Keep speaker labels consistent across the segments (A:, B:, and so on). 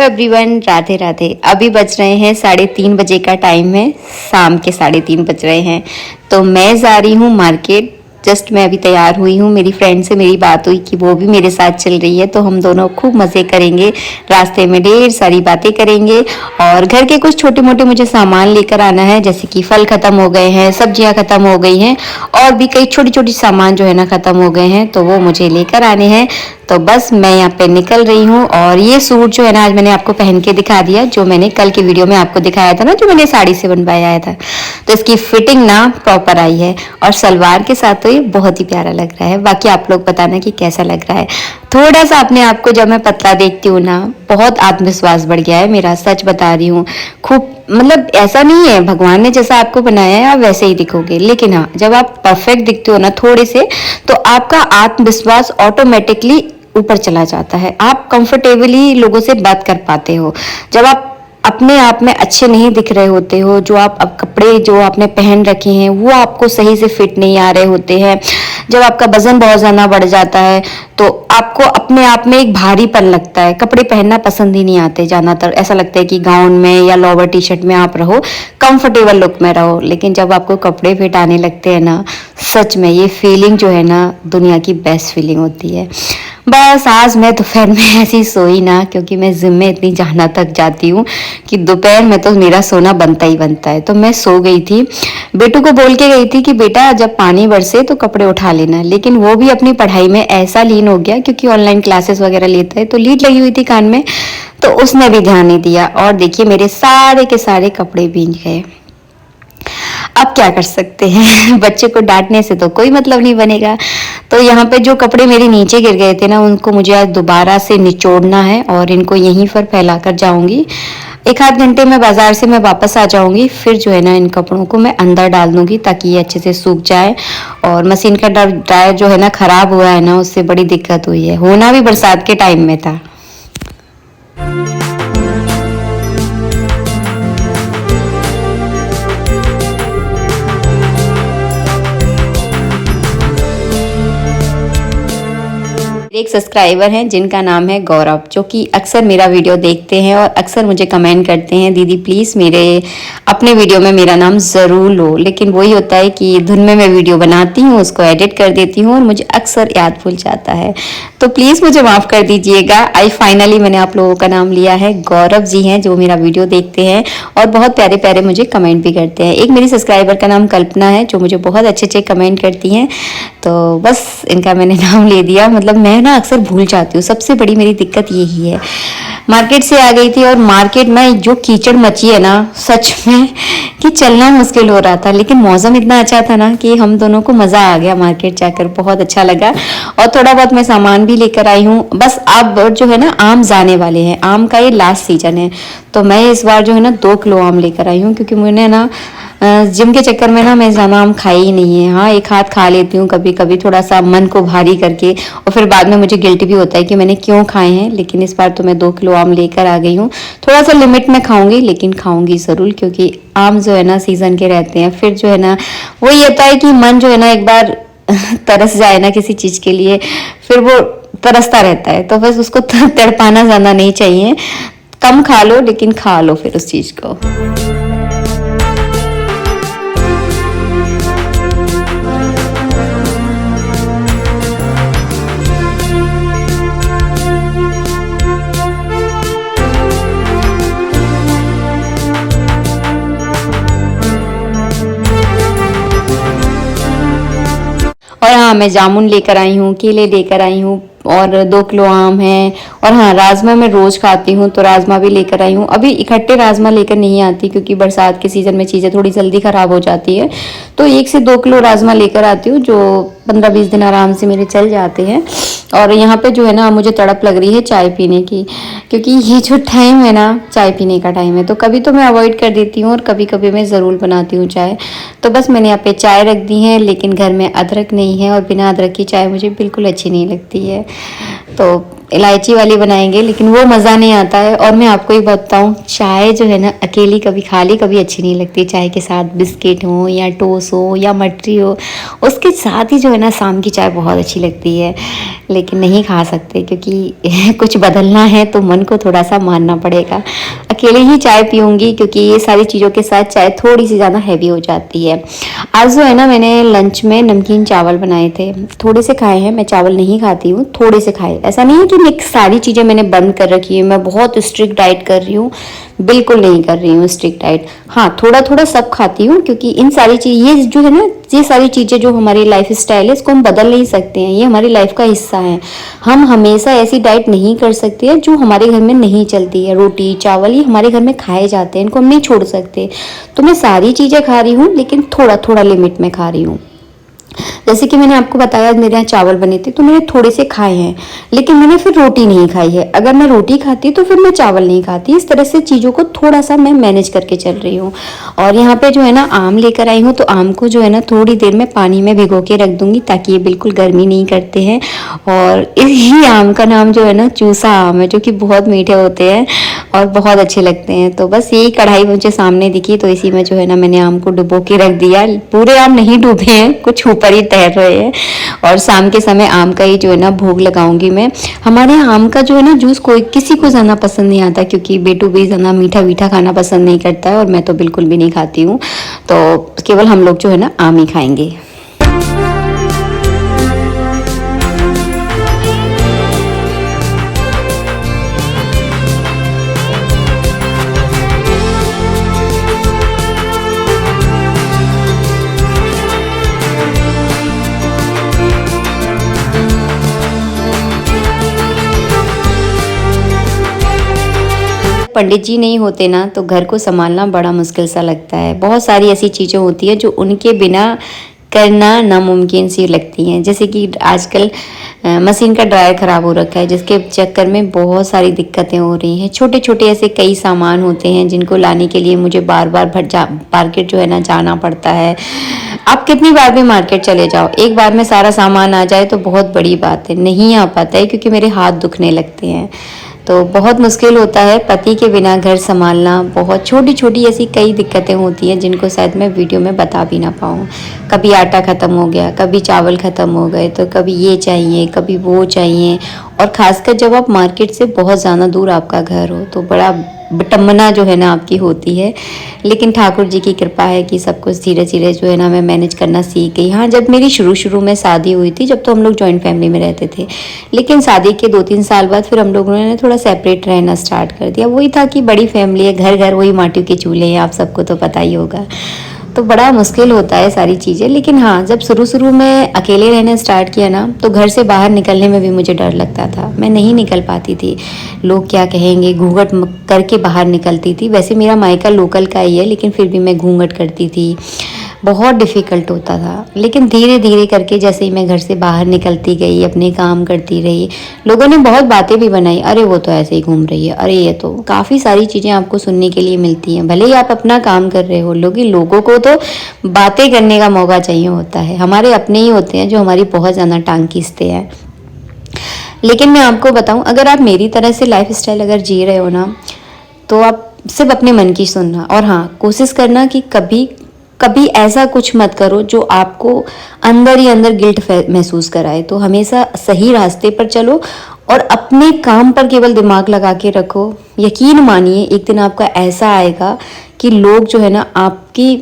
A: Everyone, Radhe Radhe. अभी बज रहे हैं 3:30 बजे का टाइम है, शाम के 3:30 बज रहे हैं। तो मैं जा रही हूँ मार्केट। जस्ट मैं अभी तैयार हुई हूँ, मेरी फ्रेंड से मेरी बात हुई कि वो भी मेरे साथ चल रही है, तो हम दोनों खूब मज़े करेंगे, रास्ते में ढेर सारी बातें करेंगे और घर के कुछ छोटे मोटे मुझे सामान लेकर आना है, जैसे कि फल ख़त्म हो गए हैं, सब्जियां ख़त्म हो गई हैं और भी कई छोटी छोटी सामान जो है ना ख़त्म हो गए हैं, तो वो मुझे लेकर आने हैं। तो बस मैं यहाँ पे निकल रही हूँ और ये सूट जो है ना आज मैंने आपको पहन के दिखा दिया, जो मैंने कल की वीडियो में आपको दिखाया था ना, जो मैंने साड़ी से बनवाया था। तो इसकी फिटिंग ना प्रॉपर आई है और सलवार के साथ तो ये बहुत ही प्यारा लग रहा है। बाकी आप लोग बताना कि कैसा लग रहा है। थोड़ा सा अपने आप को जब मैं पतला देखती हूँ ना, बहुत आत्मविश्वास बढ़ गया है मेरा, सच बता रही हूँ। खूब मतलब ऐसा नहीं है भगवान ने जैसा आपको बनाया है आप वैसे ही दिखोगे, लेकिन हाँ जब आप परफेक्ट दिखते हो ना थोड़े से, तो आपका आत्मविश्वास ऑटोमेटिकली ऊपर चला जाता है। आप कंफर्टेबली लोगों से बात कर पाते हो। जब आप अपने आप में अच्छे नहीं दिख रहे होते हो, जो आप अब कपड़े जो आपने पहन रखे हैं वो आपको सही से फिट नहीं आ रहे होते हैं, जब आपका वजन बहुत ज़्यादा बढ़ जाता है, तो आपको अपने आप में एक भारीपन लगता है, कपड़े पहनना पसंद ही नहीं आते। ज़्यादातर ऐसा लगता है कि गाउन में या लोअर टी शर्ट में आप रहो, कंफर्टेबल लुक में रहो। लेकिन जब आपको कपड़े फिट आने लगते हैं ना, सच में ये फीलिंग जो है ना दुनिया की बेस्ट फीलिंग होती है। बस आज मैं दोपहर में ऐसी सोई ना, क्योंकि मैं जिम में इतनी जाना थक जाती हूँ कि दोपहर में तो मेरा सोना बनता ही बनता है। तो मैं सो गई थी, बेटू को बोल के गई थी कि बेटा जब पानी बरसे तो कपड़े उठा लेना, लेकिन वो भी अपनी पढ़ाई में ऐसा लीन हो गया, क्योंकि ऑनलाइन क्लासेस वगैरह लेता है तो लीड लगी हुई थी कान में, तो उसने भी ध्यान नहीं दिया और देखिए मेरे सारे के सारे कपड़े भींग गए। अब क्या कर सकते हैं बच्चे को डांटने से तो कोई मतलब नहीं बनेगा। तो यहाँ पे जो कपड़े मेरे नीचे गिर गए थे ना, उनको मुझे आज दोबारा से निचोड़ना है और इनको यहीं पर फैला कर जाऊंगी। 1 आध घंटे में बाजार से मैं वापस आ जाऊंगी, फिर जो है ना इन कपड़ों को मैं अंदर डाल दूंगी ताकि ये अच्छे से सूख जाए। और मशीन का ड्रायर जो है ना खराब हुआ है ना, उससे बड़ी दिक्कत हुई है, होना भी बरसात के टाइम में था। एक सब्सक्राइबर हैं जिनका नाम है गौरव, जो कि अक्सर मेरा वीडियो देखते हैं और अक्सर मुझे कमेंट करते हैं, दीदी प्लीज़ मेरे अपने वीडियो में मेरा नाम ज़रूर लो। लेकिन वही होता है कि धुन में मैं वीडियो बनाती हूँ, उसको एडिट कर देती हूँ और मुझे अक्सर याद भूल जाता है, तो प्लीज़ मुझे माफ़ कर दीजिएगा। फाइनली मैंने आप लोगों का नाम लिया है। गौरव जी हैं जो मेरा वीडियो देखते हैं और बहुत प्यारे प्यारे मुझे कमेंट भी करते हैं। एक मेरी सब्सक्राइबर का नाम कल्पना है जो मुझे बहुत अच्छे अच्छे कमेंट करती हैं, तो बस इनका मैंने नाम ले दिया। मतलब मैं ना अक्सर भूल जाती हूँ, सबसे बड़ी मेरी दिक्कत यही है। मार्केट से आ गई थी और मार्केट में जो कीचड़ मची है ना, सच में कि चलना मुश्किल हो रहा था, लेकिन मौसम इतना अच्छा था ना कि हम दोनों को मज़ा आ गया। मार्केट जाकर बहुत अच्छा लगा और थोड़ा बहुत मैं सामान भी लेकर आई हूँ। बस अब जो है ना आम जाने वाले हैं, आम का ये लास्ट सीजन है, तो मैं इस बार जो है ना 2 किलो आम लेकर आई हूँ, क्योंकि मैंने ना जिम के चक्कर में ना मैं ज़्यादा आम खाई ही नहीं है। हाँ 1 हाथ खा लेती हूँ कभी कभी, थोड़ा सा मन को भारी करके, और फिर बाद में मुझे गिल्ट भी होता है कि मैंने क्यों खाए हैं। लेकिन इस बार तो मैं 2 किलो आम लेकर आ गई हूँ। थोड़ा सा लिमिट में खाऊंगी, लेकिन खाऊंगी ज़रूर, क्योंकि आम जो है ना सीज़न के रहते हैं। फिर जो है ना वही होता है कि मन जो है ना एक बार तरस जाए ना किसी चीज़ के लिए, फिर वो तरसता रहता है, तो बस उसको तड़पाना ज़्यादा नहीं चाहिए। कम खा लो लेकिन खा लो फिर उस चीज़ को। और हाँ मैं जामुन लेकर आई हूँ, केले लेकर आई हूँ और 2 किलो आम है। और हाँ राजमा मैं रोज खाती हूँ, तो राजमा भी लेकर आई हूँ। अभी इकट्ठे राजमा लेकर नहीं आती, क्योंकि बरसात के सीजन में चीज़ें थोड़ी जल्दी खराब हो जाती है, तो 1 से 2 किलो राजमा लेकर आती हूँ, जो 15-20 दिन आराम से मेरे चल जाते हैं। और यहाँ पे जो है ना मुझे तड़प लग रही है चाय पीने की, क्योंकि ये जो टाइम है ना चाय पीने का टाइम है, तो कभी तो मैं अवॉइड कर देती हूँ और कभी कभी मैं ज़रूर बनाती हूँ चाय। तो बस मैंने यहाँ पे चाय रख दी है, लेकिन घर में अदरक नहीं है और बिना अदरक की चाय मुझे बिल्कुल अच्छी नहीं लगती है। तो इलायची वाली बनाएंगे, लेकिन वो मज़ा नहीं आता है। और मैं आपको ही बताऊं, चाय जो है ना अकेली कभी खाली कभी अच्छी नहीं लगती। चाय के साथ बिस्किट हो या टोस्ट हो या मटरी हो, उसके साथ ही जो है ना शाम की चाय बहुत अच्छी लगती है। लेकिन नहीं खा सकते क्योंकि कुछ बदलना है तो मन को थोड़ा सा मानना पड़ेगा। अकेले ही चाय पीऊँगी क्योंकि ये सारी चीज़ों के साथ चाय थोड़ी सी ज़्यादा हैवी हो जाती है। आज जो है ना मैंने लंच में नमकीन चावल बनाए थे, थोड़े से खाए हैं। मैं चावल नहीं खाती हूँ, थोड़े से खाए। ऐसा नहीं है कि मैं सारी चीज़ें मैंने बंद कर रखी है, मैं बहुत स्ट्रिक्ट डाइट कर रही हूँ, बिल्कुल नहीं कर रही हूँ स्ट्रिक्ट डाइट। हाँ, थोड़ा थोड़ा सब खाती हूँ क्योंकि इन सारी चीज़ ये जो है ना, ये सारी चीज़ें जो हमारी लाइफ स्टाइल है इसको हम बदल नहीं सकते हैं, ये हमारी लाइफ का हिस्सा है। हम हमेशा ऐसी डाइट नहीं कर सकते हैं जो हमारे घर में नहीं चलती है। रोटी चावल ये हमारे घर में खाए जाते हैं, इनको हम नहीं छोड़ सकते। तो मैं सारी चीज़ें खा रही हूँ लेकिन थोड़ा थोड़ा लिमिट में खा रही हूँ। जैसे कि मैंने आपको बताया मेरे यहाँ चावल बने थे तो मैंने थोड़े से खाए हैं, लेकिन मैंने फिर रोटी नहीं खाई है। अगर मैं रोटी खाती तो फिर मैं चावल नहीं खाती। इस तरह से चीज़ों को थोड़ा सा मैं मैनेज करके चल रही हूँ। और यहाँ पे जो है ना आम लेकर आई हूँ, तो आम को जो है ना थोड़ी देर में पानी में भिगो के रख दूंगी ताकि ये बिल्कुल गर्मी नहीं करते हैं। और इसी आम का नाम जो है ना चूसा आम है, जो कि बहुत मीठे होते हैं और बहुत अच्छे लगते हैं। तो बस यही कढ़ाई मुझे सामने दिखी तो इसी में जो है ना मैंने आम को डुबो के रख दिया। पूरे आम नहीं डूबे हैं, कुछ ऊपर ही तैर रहे हैं। और शाम के समय आम का ही जो है ना भोग लगाऊंगी मैं। हमारे यहाँ आम का जो है ना जूस कोई किसी को ज़्यादा पसंद नहीं आता क्योंकि बेटू भी ज़्यादा मीठा मीठा खाना पसंद नहीं करता है और मैं तो बिल्कुल भी नहीं खाती हूँ। तो केवल हम लोग जो है ना आम ही खाएंगे। पंडित जी नहीं होते ना तो घर को संभालना बड़ा मुश्किल सा लगता है। बहुत सारी ऐसी चीज़ें होती हैं जो उनके बिना करना नामुमकिन सी लगती हैं। जैसे कि आजकल मशीन का ड्रायर ख़राब हो रखा है, जिसके चक्कर में बहुत सारी दिक्कतें हो रही हैं। छोटे छोटे ऐसे कई सामान होते हैं जिनको लाने के लिए मुझे बार बार मार्केट जो है ना जाना पड़ता है। आप कितनी बार भी मार्केट चले जाओ, एक बार में सारा सामान आ जाए तो बहुत बड़ी बात है। नहीं आ पाता है क्योंकि मेरे हाथ दुखने लगते हैं। तो बहुत मुश्किल होता है पति के बिना घर संभालना। बहुत छोटी छोटी ऐसी कई दिक्कतें होती हैं जिनको शायद मैं वीडियो में बता भी ना पाऊँ। कभी आटा ख़त्म हो गया, कभी चावल ख़त्म हो गए, तो कभी ये चाहिए कभी वो चाहिए। और ख़ासकर जब आप मार्केट से बहुत ज़्यादा दूर आपका घर हो तो बड़ा विटम्बना जो है ना आपकी होती है। लेकिन ठाकुर जी की कृपा है कि सब कुछ धीरे धीरे जो है ना मैं मैनेज करना सीख गई। हाँ, जब मेरी शुरू में शादी हुई थी, जब तो हम लोग जॉइंट फैमिली में रहते थे, लेकिन शादी के 2-3 साल बाद फिर हम लोगों ने थोड़ा सेपरेट रहना स्टार्ट कर दिया। वही था कि बड़ी फैमिली है, घर घर वही माटी के चूल्हे हैं, आप सबको तो पता ही होगा। तो बड़ा मुश्किल होता है सारी चीज़ें। लेकिन हाँ, जब शुरू में अकेले रहना स्टार्ट किया ना तो घर से बाहर निकलने में भी मुझे डर लगता था। मैं नहीं निकल पाती थी, लोग क्या कहेंगे, घूंघट करके बाहर निकलती थी। वैसे मेरा मायका लोकल का ही है लेकिन फिर भी मैं घूंघट करती थी, बहुत डिफ़िकल्ट होता था। लेकिन धीरे धीरे करके जैसे ही मैं घर से बाहर निकलती गई, अपने काम करती रही, लोगों ने बहुत बातें भी बनाई। अरे वो तो ऐसे ही घूम रही है, अरे ये तो काफ़ी सारी चीज़ें आपको सुनने के लिए मिलती हैं। भले ही आप अपना काम कर रहे हो, लोगों को तो बातें करने का मौका चाहिए होता है। हमारे अपने ही होते हैं जो हमारी बहुत ज़्यादा टांग खींचते हैं। लेकिन मैं आपको बताऊं, अगर आप मेरी तरह से लाइफ स्टाइल अगर जी रहे हो ना तो आप सिर्फ अपने मन की सुनना। और हाँ, कोशिश करना कि कभी कभी ऐसा कुछ मत करो जो आपको अंदर ही अंदर गिल्ट महसूस कराए। तो हमेशा सही रास्ते पर चलो और अपने काम पर केवल दिमाग लगा के रखो। यकीन मानिए एक दिन आपका ऐसा आएगा कि लोग जो है ना आपकी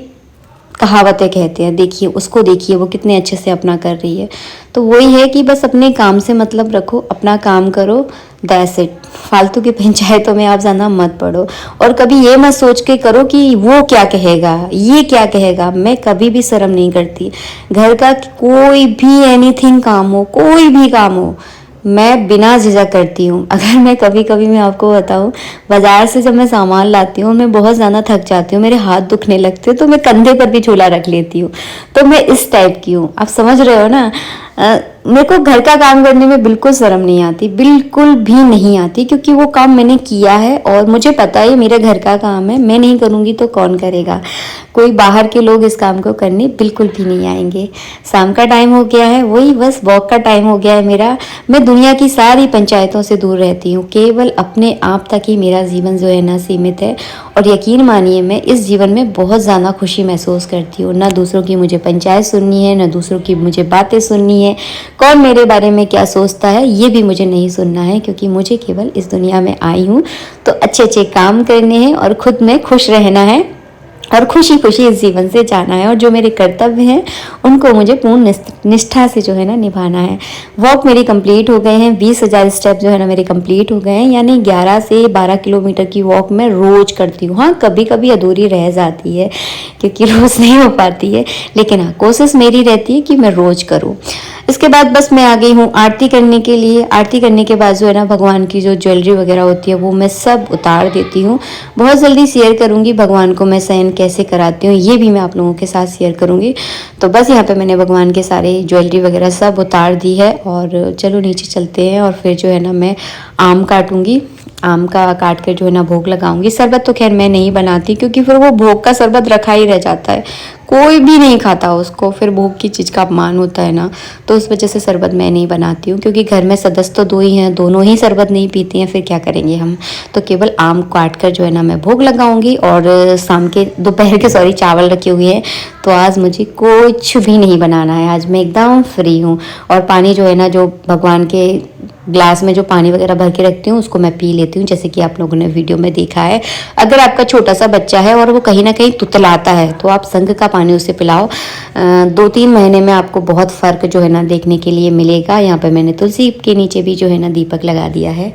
A: कहावतें कहते हैं, देखिए उसको, देखिए वो कितने अच्छे से अपना कर रही है। तो वही है कि बस अपने काम से मतलब रखो, अपना काम करो, दैट्स इट। फालतू की पंचायतों में आप ज़्यादा मत पड़ो। और कभी ये मत सोच के करो कि वो क्या कहेगा, ये क्या कहेगा। मैं कभी भी शर्म नहीं करती। घर का कोई भी एनीथिंग काम हो, कोई भी काम हो, मैं बिना झिझक करती हूँ। अगर मैं कभी मैं आपको बताऊँ, बाज़ार से जब मैं सामान लाती हूँ मैं बहुत ज़्यादा थक जाती हूँ, मेरे हाथ दुखने लगते हैं, तो मैं कंधे पर भी झोला रख लेती हूँ। तो मैं इस टाइप की हूँ, आप समझ रहे हो ना। मेरे को घर का काम करने में बिल्कुल शर्म नहीं आती, बिल्कुल भी नहीं आती, क्योंकि वो काम मैंने किया है और मुझे पता है मेरे घर का काम है, मैं नहीं करूँगी तो कौन करेगा। कोई बाहर के लोग इस काम को करने बिल्कुल भी नहीं आएंगे। शाम का टाइम हो गया है, वही बस वॉक का टाइम हो गया है मेरा। मैं दुनिया की सारी पंचायतों से दूर रहती हूँ, केवल अपने आप तक ही मेरा जीवन जो है ना सीमित है। और यकीन मानिए मैं इस जीवन में बहुत ज़्यादा खुशी महसूस करती हूँ। ना दूसरों की मुझे पंचायत सुननी है, ना दूसरों की मुझे बातें सुननी है, कौन मेरे बारे में क्या सोचता है ये भी मुझे नहीं सुनना है, क्योंकि मुझे केवल इस दुनिया में आई हूँ तो अच्छे अच्छे काम करने हैं और खुद में खुश रहना है और खुशी खुशी इस जीवन से जाना है। और जो मेरे कर्तव्य हैं उनको मुझे पूर्ण निष्ठा से जो है ना निभाना है। वॉक मेरी कंप्लीट हो गए हैं, 20,000 स्टेप जो है ना मेरे कंप्लीट हो गए हैं, यानी 11 से 12 किलोमीटर की वॉक मैं रोज करती हूँ। हाँ, कभी कभी अधूरी रह जाती है क्योंकि रोज नहीं हो पाती है, लेकिन हाँ कोशिश मेरी रहती है कि मैं रोज करूँ। इसके बाद बस मैं आ गई हूँ आरती करने के लिए। आरती करने के बाद जो है ना भगवान की जो ज्वेलरी वगैरह होती है वो मैं सब उतार देती हूँ। बहुत जल्दी शेयर करूँगी भगवान को मैं शयन कैसे कराती हूँ, ये भी मैं आप लोगों के साथ शेयर करूँगी। तो बस यहाँ पे मैंने भगवान के सारे ज्वेलरी वगैरह सब उतार दी है और चलो नीचे चलते हैं। और फिर जो है ना मैं आम काटूँगी, आम का काट कर जो है ना भोग लगाऊंगी। शरबत तो खैर मैं नहीं बनाती, क्योंकि फिर वो भोग का शरबत रखा ही रह जाता है, कोई भी नहीं खाता उसको, फिर भोग की चीज़ का अपमान होता है ना, तो उस वजह से शरबत मैं नहीं बनाती हूँ। क्योंकि घर में सदस्य तो 2 ही हैं, दोनों ही शरबत नहीं पीती हैं, फिर क्या करेंगे हम। तो केवल आम काट कर जो है ना मैं भोग लगाऊंगी। और शाम के दोपहर के चावल रखे हुए हैं, तो आज मुझे कुछ भी नहीं बनाना है, आज मैं एकदम फ्री हूँ। और पानी जो है ना, जो भगवान के ग्लास में जो पानी वगैरह भर के रखती हूँ उसको मैं पी लेती हूँ, जैसे कि आप लोगों ने वीडियो में देखा है। अगर आपका छोटा सा बच्चा है और वो कहीं ना कहीं तुतलाता है तो आप संग का पानी उसे पिलाओ। 2-3 महीने में आपको बहुत फ़र्क जो है ना देखने के लिए मिलेगा। यहाँ पर मैंने तुलसी के नीचे भी जो है ना दीपक लगा दिया है।